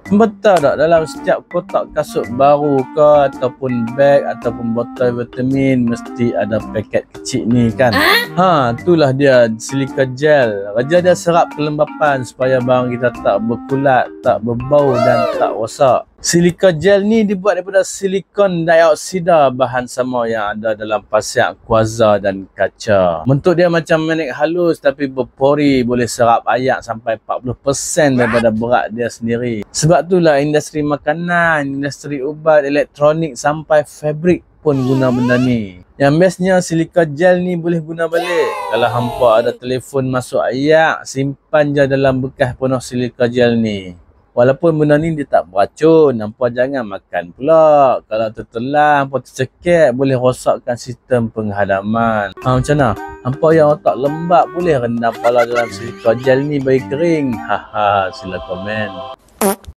Betul tak? Dalam setiap kotak kasut baru ke ataupun beg ataupun botol vitamin mesti ada paket kecil ni kan. Itulah dia silika gel. Kerja dia serap kelembapan supaya barang kita tak berkulat, tak berbau dan tak rosak. Silika gel ni dibuat daripada silikon dioksida, bahan sama yang ada dalam pasir kuarza dan kaca. Bentuk dia macam manik halus tapi berpori, boleh serap air sampai 40% daripada berat dia sendiri. Sebab itulah industri makanan, industri ubat, elektronik sampai fabrik pun guna benda ni. Yang bestnya silika gel ni boleh guna balik. Kalau hampa ada telefon masuk air, simpan je dalam bekas penuh silika gel ni. Walaupun benda ni dia tak beracun, hampa jangan makan pula. Kalau tertelan, hampa tercekik, boleh rosakkan sistem penghadaman. Macam mana? Hampa yang otak lembab boleh rendam kepala dalam silika gel ni bagi kering. Sila komen.